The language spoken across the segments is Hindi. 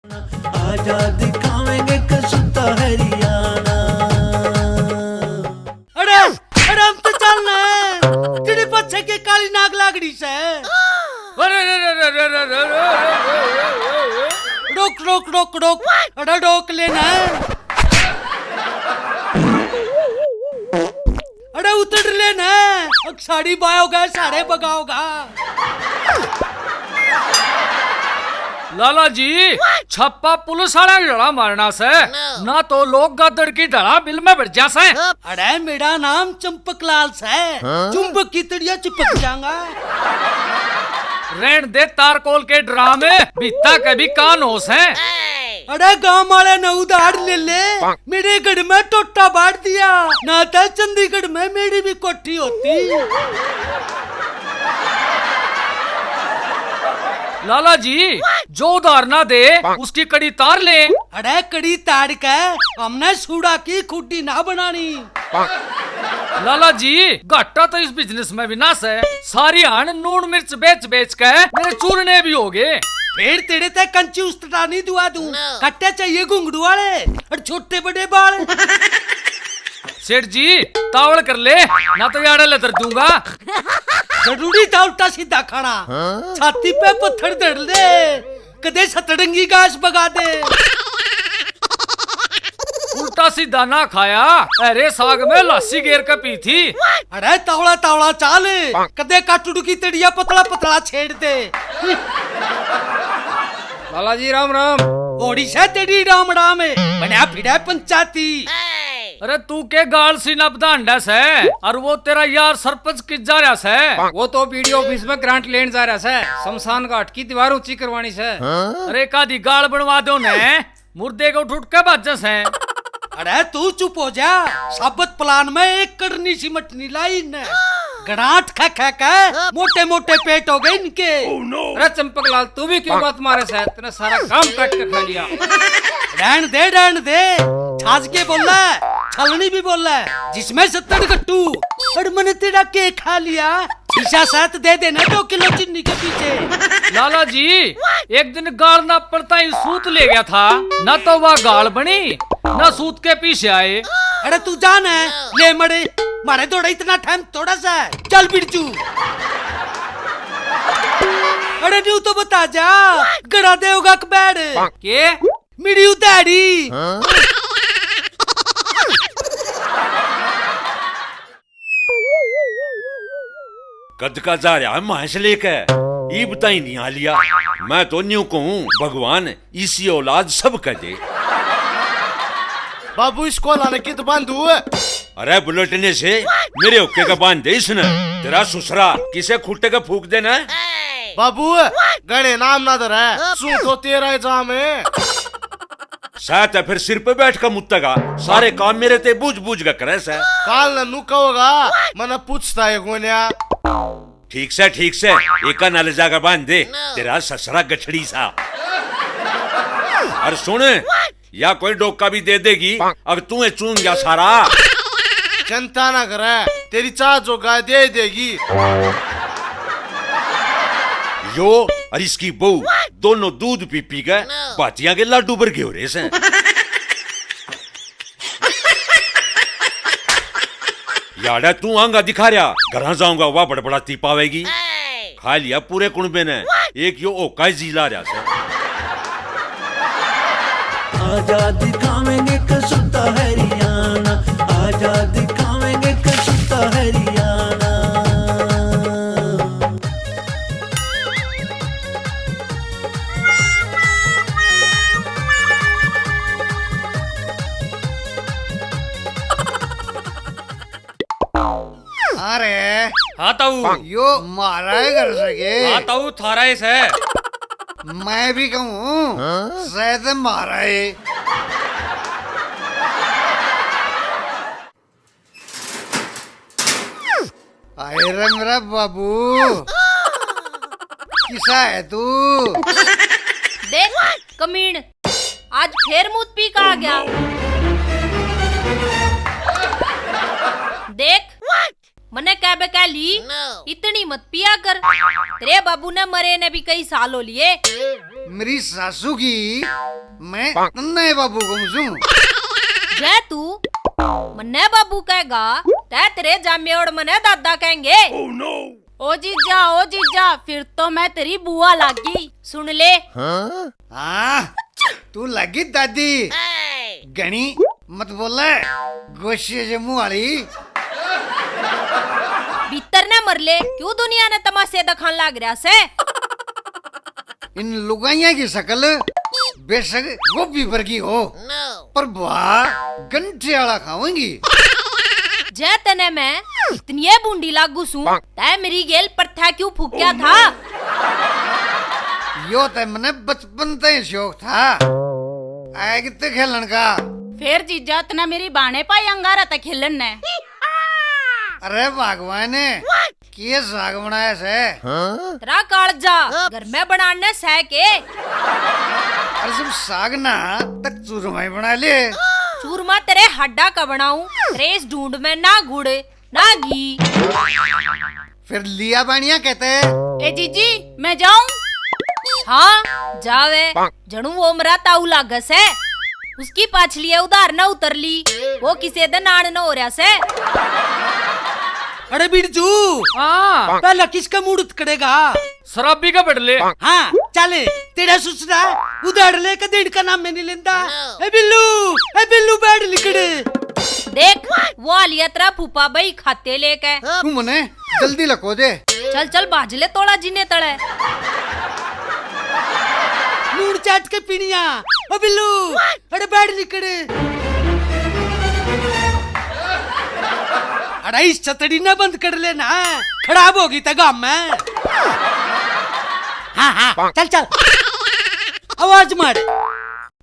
आजा दिखावेंगे कसुता हरियाणा। अरे अरे हम तो चलना है तेरे पीछे के काली नाग लागड़ी से। अरे रोक रोक रोक रोक अरे रोक लेना है। अरे उतर लेना है अब साड़ी बायोगा सारे बगाओगा। लाला जी छप्पा पुलिस वाला डरा मारना से ना तो लोग गदड़ की डरा बिल में बढ़ जा से। अरे मेरा नाम चंपकलाल से चुंबक की तड़िया चिपक जाऊंगा। रेण दे तारकोल के ड्रामे बीता कभी कान होश है। अरे गांव वाले ने उधार ले ले मेरे घर में टोटा बांट दिया ना था चंडीगढ़ में मेरी भी कोठी होती। लाला जी जो उधार ना दे उसकी कड़ी तार ले। अरे कड़ी तार के हमने सूड़ा की खुड्डी ना बनानी। लाला जी घाटा तो इस बिजनेस में भी ना से सारी हान नून मिर्च बेच बेच के मेरे चूरने भी हो गए। फिर तेरे ते कंची उस्तटानी दुआ दूं कट्टे चाहिए घुंगड़ू वाले और छोटे बड़े बाल। सेठ जी तावड़ कर ले ना तो याड़ा लेतर दूंगा। जरूरी था उल्टा सीधा खाना छाती पे पत्थर धर दे कदे सतरंगी घास बगा दे। उल्टा सीधा ना खाया अरे साग में लस्सी गेर के पी थी। अरे तावड़ा तावड़ा चाल कदे काटुडू की तड़िया पतला पतला छेड़ दे। लाला जी राम राम। ओडिशा तेरी राम राम बना फिरा पंचायती। अरे तू के गाल सी न बधांडा से और वो तेरा यार सरपंच किस जा रहा से। वो तो बीडीओ ऑफिस में ग्रांट लेने जा रहा है शमशान घाट की दीवार ऊंची करवानी से। अरे कादी गाल बनवा दो ने मुर्दे को उठ के बाजस है। अरे तू चुप हो जा साबत प्लान में एक करनी सी मटनी लाई ने ग्रांट खा खा के मोटे मोटे पेट हो गए इनके। अरे चंपकलाल तू भी क्यों बात मारे से तेरा सारा काम काट के खा लिया। रहन दे छाछ के बोल रहा है छलनी भी बोल रहा है जिसमें 70 कट्टू और मैंने तेरा केक खा लिया। ईशा साथ दे देना 2 किलो चीनी के पीछे। लाला जी एक दिन गाल ना पड़ता ही सूत ले गया था ना तो वह गाल बनी ना सूत के पीछे आए। अरे तू जान है ले मरे मारे थोड़ा इतना टाइम थोड़ा सा चल बिरजू। अरे न्यू तो बता जा गड़ा देगा बैड के मेरी उतारी। कद का जा रहा है महेश लेके ये बताई नहीं आ लिया। मैं तो न्यू कहूँ भगवान इसी औलाद सब कह दे। बाबू इसको लाने की तो बांधू। अरे बुलेटिने से मेरे हुक्के का बांध दे इसने तेरा ससुरा किसे खुट्टे का फूक देना। बाबू गणे नाम ना दर है सू तो तेरा जाम है। साथ है फिर सिर पे बैठ कर मुत्तगा सारे काम मेरे ते बूझ बूझ का करे से। काल न कहोगा मना पूछता है गोन्या। ठीक से एक नाले जाकर बांध दे तेरा ससुरा गठड़ी सा। और सुन या कोई डोका भी दे देगी अब तू चून गया सारा। चिंता ना करे तेरी चाह जो गाय दे देगी। यो और इसकी बहू दोनों दूध पी पी गए बातियां के लाडू भर हो रहे से। याडा तू आंगा दिखा रहा घर जाऊंगा वह बड़बड़ाती पावेगी। खा लिया पूरे कुनबे ने एक यो ओका जी ला रहा से। आजा दिखावेंगे कसुता हरियाणा। आजा दिखावेंगे कसुता हरियाणा। अरे हाँ ताऊ यो मारा है कर सके। हाँ ताऊ थारा है। मैं भी कहूँ शायद मारा है। आए रे मेरा बाबू किसा है तू। देख कमीण आज फिर मुंह पी का आ गया। देख मने कह ली इतनी मत पिया कर तेरे बाबू ने मरे ने भी कई साल हो लिए। मेरी सासू की मैं नन्हे बाबू को मुझू। जय तू मन्ने बाबू कहेगा तै तेरे जामे और मने दादा कहेंगे। ओ जीजा फिर तो मैं तेरी बुआ लागी, सुन ले। हाँ तू लगी दादी गणी मत बोले गोशे जे मुंह वाली। भीतर ने मर ले, क्यों दुनिया ने तमाशे दिखान लाग रहा से। इन लुगाइया की शक्ल बेशक गोभी पर की हो पर बुआ गंठे वाला खाऊंगी। जय तने मैं इतनी बूंदी लागू सू तै मेरी गेल पर था क्यों फूक्या था। यो ते मने बचपन से शौक था आए कितने खेलन का। फिर जीजा तना मेरी बाणे पाई अंगारा तक खेलन ने। अरे भगवान ने किए साग बनाया से तेरा कालजा घर में बनाने सह के। अरे सब साग ना तक चूरमा ही बना ले। चूरमा तेरे हड्डा का बनाऊं, रेस ढूंढ में ना गुड़ ना घी। फिर लिया बानिया कहते। ए जीजी मैं जाऊं? हाँ जावे, जणू वो मरा ताऊ लागस है, उसकी पाछली उधार न उतर ली, वो किसी दिन आन न हो रहा से। अरे बिरजू, हाँ पहला किसका मूड उतकड़ेगा? शराबी का बदले। हाँ चले, तेरा ससुरा उधार लेकर देड़ का नाम में नहीं लेता। ए बिल्लू बैठ लिकड़। देख वो आलिया तेरा फूफा भाई खाते लेके। तू मने जल्दी लको दे। चल बाजले तोड़ा जीने तड़े। नून चाट के पीनिया। ओ बिल्लू, अरे बैठ लिकड़। अरे इस छतड़ी ना बंद कर लेना, खराब होगी तगाम में। हाँ चल आवाज मार।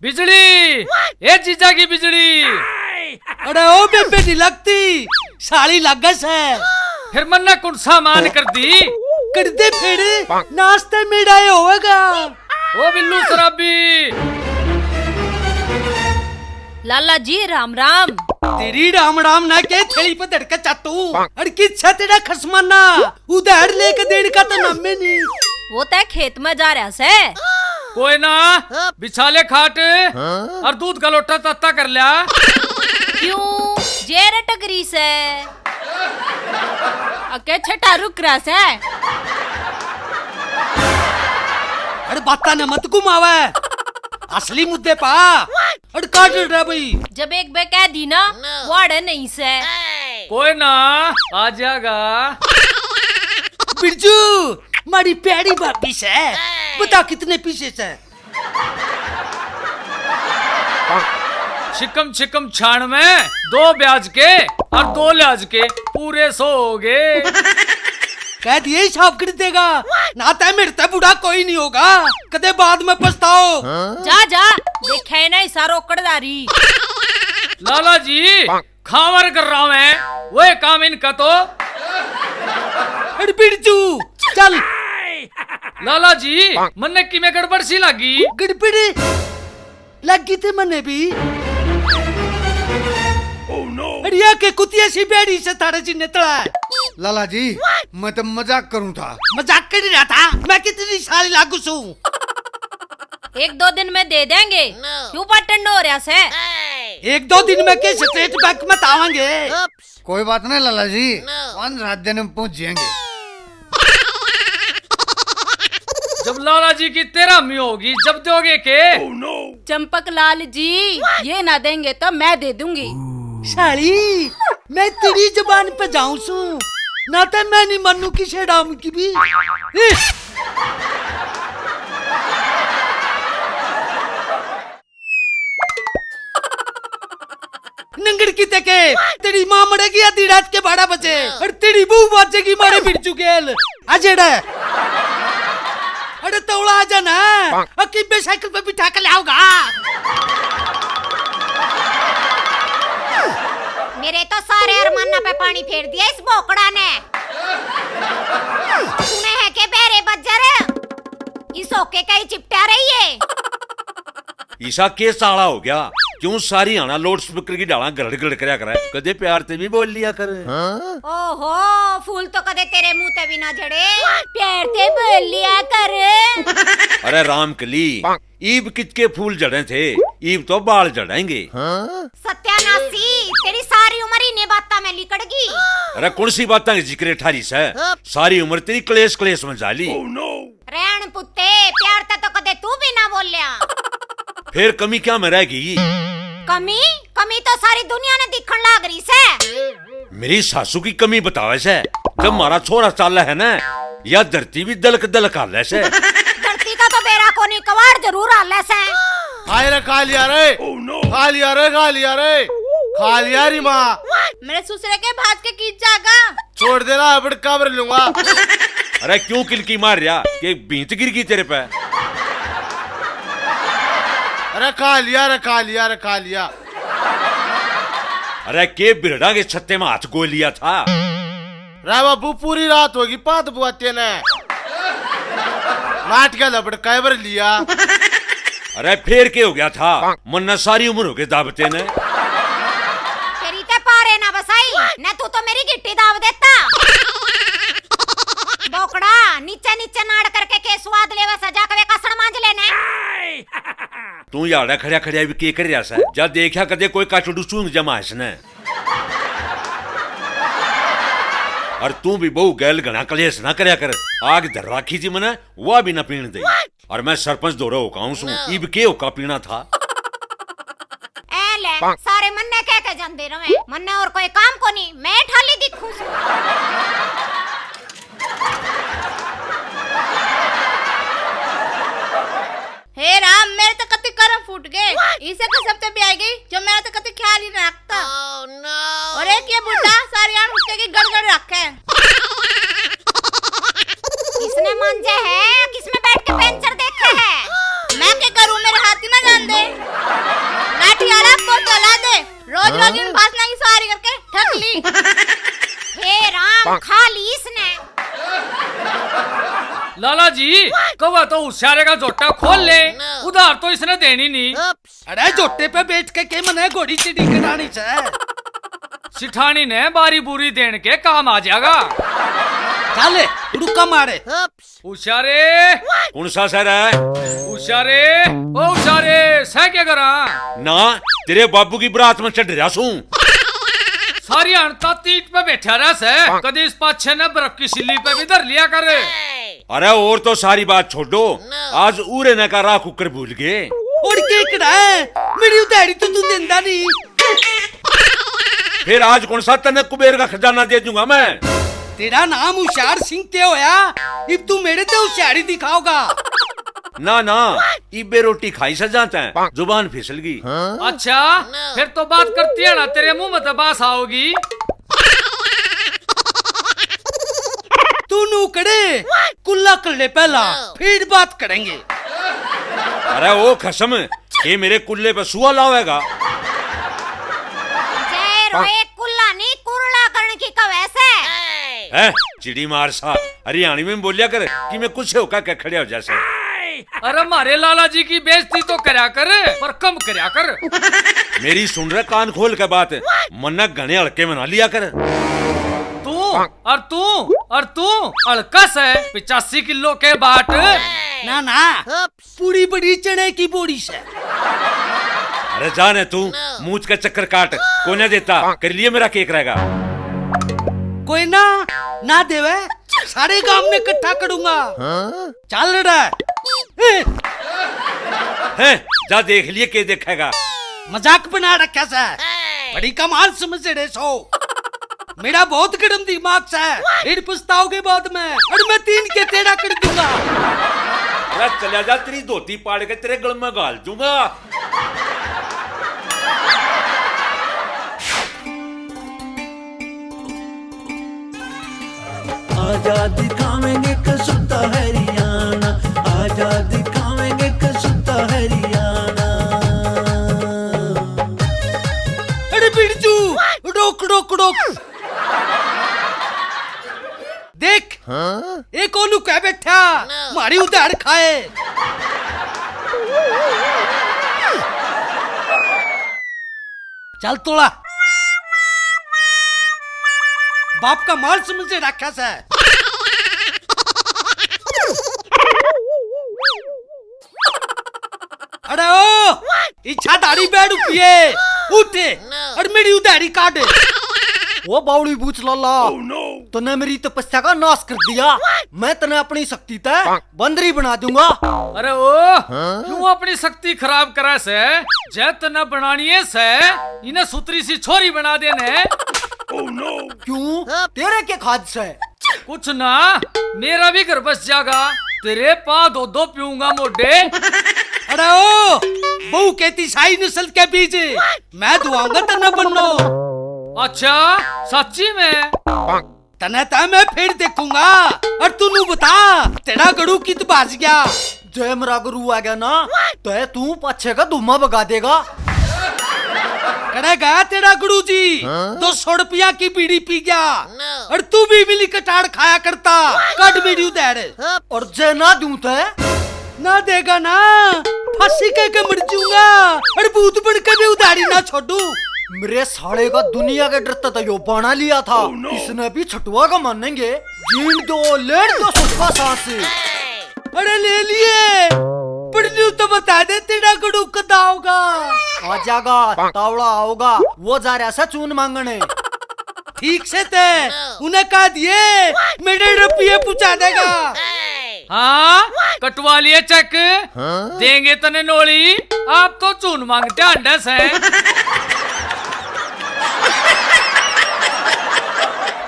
बिजली, ए जीजा की बिजली। अरे ओ बेबे नहीं लगती, साली लागस है। फिर मन्ना कौन सामान कर दी? कर दे फिर, नाश्ते में डाए होगा। ओ बिल्लू शराबी। लाला जी राम राम। तेरी राम राम ना के थैली पे धड़का चाटू। अरे किच्छा तेरा खसमाना उधार लेके देड़ का तो नाम में नहीं। वो तय खेत में जा रहा से। कोई ना बिछा ले खाट और दूध का लोटा तत्ता कर लिया। क्यों जेर टकरी से अके छटा रुक रहा से। अरे बाता ने मत घुमावे, असली मुद्दे पा। अरे काट रहा भाई। जब एक बे कह दी ना वाड़े नहीं से। कोई ना आ जाएगा। बिरजू मारी प्यारी भाभी से बता कितने पीछे से। शिकम छान में 2 ब्याज के और 2 ल्याज के पूरे 100 हो गए। कह दिए हिसाब कर देगा, नाता मेरे ते बुढ़ा कोई नहीं होगा, कदे बाद में पछताओ। जा देखे ना इसा रोकड़दारी। लाला जी खावर कर रहा हूँ मैं, वो काम इनका तो। अरे बिरजू चल। लाला जी मन्ने की में गड़बड़ सी लगी। गड़बड़ी लगी थी मने भी। अरे के कुतिया सी बेड़ी से थारे जी नेतला है। लाला जी मैं तो मजाक करूं था। मजाक कर रहा था, मैं कितनी साली लागू सू। 1-2 दिन में दे देंगे, क्यों बटन हो रहा से। 1-2 दिन में के स्टेट बैंक में आवांगे। कोई बात नहीं लाला जी, 5-7 दिन में पहुंच जाएंगे। जब लाला जी की 13वीं होगी जब दोगे के? चंपक लाल जी ये ना देंगे तो मैं दे दूंगी। साली मैं तेरी जुबान पे जाऊं सू, ना तो मैं नहीं मनू किसे डाम की भी। नंगड़ की तके तेरी माँ मरेगी आधी रात के 12 बजे और तेरी बहू बाजेगी मारे बिरजू गेल। अजेड़ा अरे तौला आ जाना, अकीबे साइकिल पे बिठा के लाऊंगा। मेरे तो सारे अरमाना पे पानी फेर दिया इस बोकड़ा ने। सुने है के बेरे बज्जर इस ओके का ही चिपटा रही है। ईसा के साला हो गया, क्यों सारी आना लाउड स्पीकर की डाला गड़ गड़ करया करे, कदे प्यार ते भी बोल लिया कर। ओहो फूल तो कदे तेरे मुंह ते भी ना झड़े, प्यार ते बोल लिया कर। अरे रामकली, ईब कितके फूल जड़े थे, ईब तो बाल जड़ेंगे। सत्यानाशी, तेरी सारी उम्र इन्हें बाता में लिकड़ गई। अरे कौन सी बातें की जिक्र ठारी से, सारी उम्र तेरी क्लेश क्लेश में जाली। रहन पुत्ते, प्यार ते तो कदे तू भी ना बोलिया। फिर कमी क्या में रहेगी? कमी कमी तो सारी दुनिया ने दिखण लाग रही से। मेरी सासू की कमी बतावे से, जब मारा छोरा चाल है ना, या धरती भी दलक दलक हाल से। धरती का तो बेरा कोनी, कवाड़ जरूर हाल से। हाय रे खा लिया रे, खा लिया रे, खा लिया रे, खा लिया री माँ। मेरे ससुरे के भाज के कीच जागा। छोड़ देना, अब कब्र लूंगा। अरे क्यों किलकी मार रहा, कि बींत गिर गई तेरे पे? अरे खा लिया रे, खा लिया रे, खा लिया। अरे के बिरड़ा के छत्ते में हाथ गो लिया था। रे बाबू, पूरी रात होगी पात बुआते ने नाट के लपड़ कैबर लिया। अरे फिर क्या हो गया था, मन्ना सारी उम्र हो गई दावते ने। तेरी ते पारे ना बसाई न, तू तो मेरी गिट्टी दाव देता। बोकड़ा नीचे नीचे नाड़ करके के स्वाद लेवा सजा के कसण मांज लेने। तू याड़ा खड़िया खड़िया भी के कर रहा सा, जा देखा कदे कोई काटू चूंग जमा इसने। और तू भी बहु गैल घना कलेश ना करया कर, आग धर राखी जी मने वह भी ना पीण दे। और मैं सरपंच दो रहा हूँ सू, इब के होका पीना था। ए ले, सारे मन्ने कह के जान दे रहे, मन्ने और कोई काम को नहीं, मैं ठाली दिखूं। हे राम, मेरे तो कति करम फूट गए। इसे कसम ते भी आई गई जो मेरा तो कति ख्याल ही नहीं रखता। और एक ये बुढ़ा सारी आन उसके की गड़गड़ रखे। किसने मंजे है, किसमें बैठ के पेंचर देखे है। मैं क्या करूं, मेरे हाथ ही ना जान दे। लाठी आला को चला दे, रोज रोज इन भाषणों की सवारी करके ठग ली। हे राम, खा ली इसने। लाला जी, कवा तो उसारे का जोटा खोल ले, उधार तो इसने देनी नहीं। अरे जोटे पे बैठ के मने घोड़ी चिड़ी करानी से। सिठानी ने बारी बुरी देन के काम आ जाएगा। चले रुका मारे। उशारे कौन सा सर है? उशारे, ओ उशारे, सह क्या करा? ना तेरे बाबू की बरात में चढ़ रहा सू। सारी अनता तीट पे बैठा रहा से, कभी इस पाछे ने बर्फ की सिल्ली पे भी धर लिया करे। अरे और तो सारी बात छोड़ो, आज उरे ने का राह कुकर भूल गए। और केकड़ा है, मेरी उधारी तो तू देंदा नहीं। फिर आज कौन सा तने कुबेर का खजाना दे दूंगा मैं। तेरा नाम होशियार सिंह ते होया, अब तू मेरे ते होशियारी दिखाओगा। ना ना, इबे रोटी खाई से जाता है, जुबान फिसल गई। अच्छा, फिर तो बात करती है ना, तेरे मुंह में तो बास आओगी। तू नूकड़े कुल्ला कर ले पहला, फिर बात करेंगे। अरे ओ खसम, ये मेरे कुल्ले पे सुआ लावेगा। जय रोए कुल्ला नहीं, कुरला करने की कवैसे है चिड़ी मार सा, हरियाणी में बोलिया कर कि मैं कुछ होका के खड़े हो जैसे। अरे मारे लाला जी की बेइज्जती तो करया कर, पर कम करया कर। मेरी सुन रहा कान खोल के बात, मन्ना घने हल्के मना लिया कर। तू अड़कस है 85 किलो के बाट। ना ना, पूरी बड़ी चने की बोरी से। अरे जाने तू, मूछ का चक्कर काट, को न देता कर लिए मेरा केक रहेगा। कोई ना देवे, सारे गांव में इकट्ठा करूंगा। चल रहा है, जा देख लिए के देखेगा। मजाक बना रखा सा, बड़ी कमाल समझ रहे सो। मेरा बहुत गरम दिमाग सा है, फिर पछताओगे बाद में, और मैं 3 के टेढ़ा कर दूंगा। अरे चला जा, तेरी धोती पाड़ के तेरे गल में गाल दूंगा। आजाद दिखावेंगे कसुता हरियाणा, आजाद दिखावेंगे कसुता हरियाणा। अरे बिरजू, रोक रोक रोक। देख, एक ओलू कह बैठा, मारी उधार खाए। चल तोड़ा, बाप का माल समझे रखा सा। अरे ओ इच्छा दाढ़ी बैठ उठिए उठे और मेरी उधारी काट। वो बावड़ी बूच लाला तूने मेरी तपस्या का नाश कर दिया। मैं तने अपनी शक्ति तय बंदरी बना दूंगा। अरे ओ क्यों अपनी शक्ति खराब करा से? जय तना बनानी है से इन्हें सुतरी सी छोरी बना देने। क्यों तेरे के खाद से? कुछ ना, मेरा भी घर बस जागा। तेरे पा दो दो पीऊंगा मोटे। अरे ओ बहू कहती शाही नस्ल के बीज मैं दुआऊंगा तना बनो। अच्छा सच्ची में? तना ता मैं फिर देखूंगा और तू बता तेरा गड़ू कित बाज गया। जय मेरा गुरु आ गया ना तो तू पाछे का धुमा बगा देगा। करेगा तेरा गुरु जी 200 रुपया की बीड़ी पी गया और तू भी मिली कटार खाया करता। कट बीड़ी उधर और जय ना दूं तय ना देगा ना फांसी के मर जाऊंगा और भूत बन के भी उधारी ना छोड़ू। मेरे साले का दुनिया के डरता था यो बना लिया था। इसने भी छटुआ का मानेंगे। जीन दो लेट दो सुखा सांस। अरे ले लिए पर न्यू तो बता दे तेरा गड़ू कदा होगा। आ जाएगा तावड़ा आओगा वो जा रहा सा चून मांगने। ठीक से ते उन्हें कहा दिए मेरे रुपये पूछा देगा। हाँ कटवा लिए चेक देंगे तने नोली। आप तो चून मांगते अंडस है।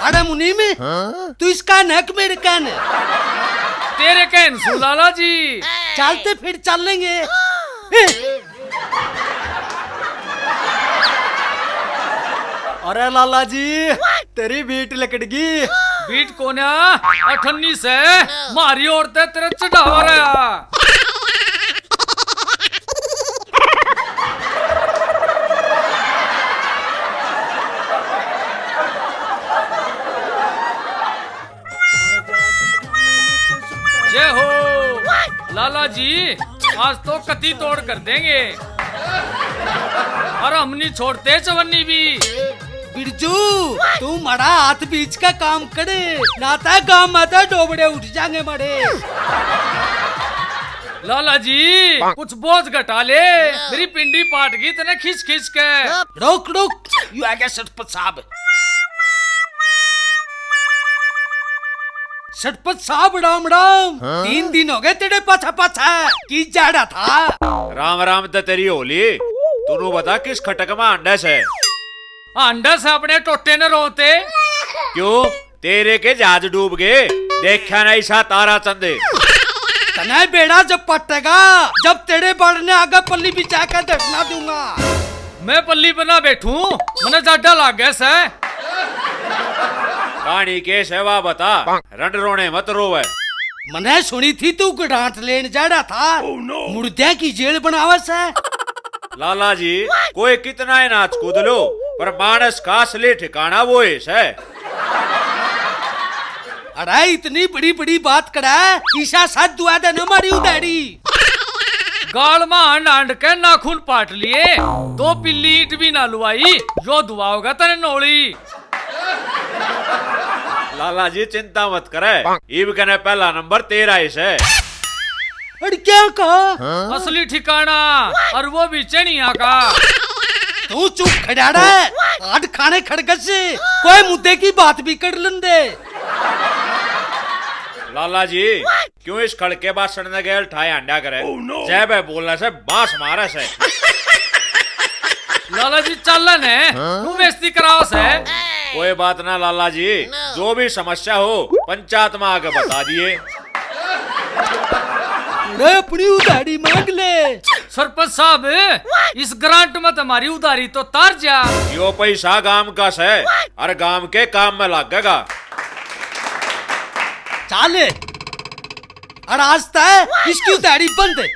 अरे मुनी में तू इसका नक मेरे कान तेरे कहन सु लाला जी। चलते फिर चलेंगे। अरे लाला जी तेरी बीट लकड़गी। बीट कोन्या अठन्नी से मारी औरतें तेरे चढ़ावा रहा। जय हो लाला जी, आज तो कती तोड़ कर देंगे और हम नहीं छोड़ते चवन्नी भी। बिरजू तू मरा हाथ बीच का काम करे नाता गांव माता डोबड़े उठ जाएंगे मरे। लाला जी कुछ बोझ घटा ले, मेरी पिंडी पाट गई तने खींच खींच के। रुक रुक यू आ गया सटपत साहब। सटपत साहब राम राम। 3 दिन हो गए तेरे पाछा पाछा की जाड़ा था। राम राम तो तेरी होली। तू बता किस खटक में अंडस है? अंडस अपने टोटे न रोते। क्यों तेरे के जहाज डूब गए? देखा नहीं सा तारा चंदे। तने बेड़ा जब पटेगा जब तेरे बढ़ने आगे पल्ली बिछा कर दर्शना दूंगा। मैं पल्ली बना बैठू मने जाडा लाग गया से। कहानी के सेवा बता रंड रोने मत रोवे। मने सुनी थी तू डांट लेन जाड़ा था। मुर्दे की जेल बनावे से। लाला जी कोई कितना ही नाच कूद लो पर मानस का असली ठिकाना वो है। अरे इतनी बड़ी बड़ी बात करा ईशा साथ दुआ दे न मारी उधारी। गाल में हांड हांड के नाखून पाट लिए 2 पिल्ली ईट भी ना लुआई। जो दुआ होगा तेरे नोली। लाला जी चिंता मत करे इब कने पहला नंबर तेरा है। अरे क्या कहा? असली ठिकाना और वो भी चनिया का। तू चुप खड़ा रहे। आठ खाने खड़गस से कोई मुद्दे की बात भी कर लेंदे। लाला जी क्यों इस खड़के बात सड़ने गए ठाए अंडा करे? जय बे बोलने से बांस मारे से। लाला जी चलन है तू बेइज्जती कराओ से। कोई बात ना लाला जी, जो भी समस्या हो पंचायत में आके बता दिए। अपनी उधारी मांग ले। सरपंच साहब इस ग्रांट में तुम्हारी उधारी तो तार जा। यो पैसा गांव का है और गांव के काम में लगेगा। चाले और आज तक इसकी उधारी बंद है।